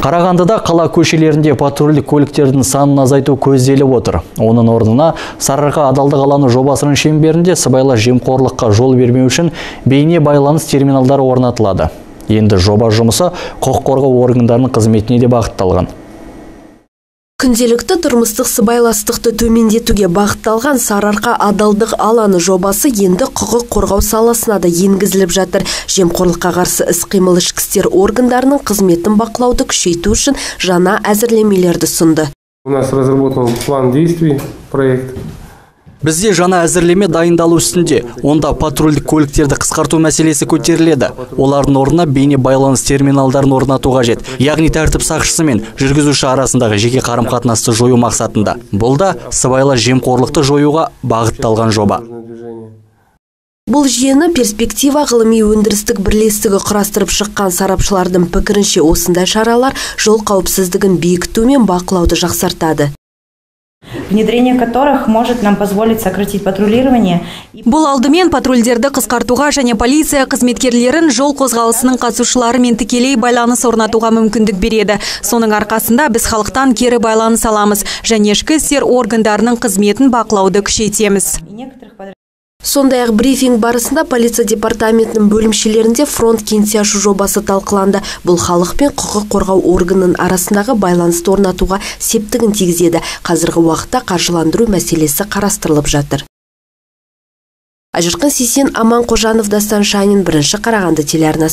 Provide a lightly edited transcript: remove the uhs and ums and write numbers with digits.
Қарағандыда қала көшелерінде патрульдік көліктердің санын азайту көзделіп отыр. Оның орнына Сарыарқа адалдық алаңы жобасының шеңберінде сыбайлас жемқорлыққа жол бермеу үшін бейне байланыс терминалдары орнатылады. Енді жоба жұмысы құқық қорғау органдарының қызметіне де бағытталған. Күнделікті тұрмыстық сыбайластықты төмендетуге бағытталған Сарыарқа адалдық алаңы жобасы енді құқық қорғау саласына да енгізіліп жатыр. Жемқорлыққа қарсы іс-қимыл ішкі істер органдарының қызметін бақылауды күшейту үшін жаңа әзірлемелерді сұнды. У нас разработан план действий, проект. Бізде жаңа әзірлеме дайындалу үстінде. Онда патрульдік көліктерді қысқарту мәселесі көтеріледі. Олардың орнына бейне байланыс терминалдарын орнату қажет. Яғни тәртіп сақшысы мен жүргізуші арасындағы жеке қарым-қатынасты жою мақсатында. Бұл да сыбайлас жемқорлықты жоюға бағытталған жоба. Бұл жүйені перспектива ғылыми өндірістік бірлестігі құрастырып шыққан сарапшылардың пікірінше осындай шаралар жол қауіпсіздігін бекіту мен бақылауды жақсартады. Внедрение которых может нам позволить сократить патрулирование. Бұл алдымен патрульдерді қысқартуға және полиция қызметкерлерін жол қозғалысының қатысушыларымен тікелей байланыс орнатуға мүмкіндік береді. Соның арқасында біз халықтан кері байланыс аламыз және ішкі істер органдарының қызметін бақылауды күшейтеміз. Сондай-ақ брифинг барысында полиция департаментінің бөлімшелерінде фронт кеңсе ашу жобасы талқыланды. Бұл халық пен құқық қорғау органының арасындағы байланысты орнатуға септігін тигізеді. Қазіргі уақытта қаржыландыру мәселесі қарастырылып жатыр. Ажырқын Сейсен, Аман Қожанов, Дастан Шанин, Бірінші Қарағанды телеарнасы.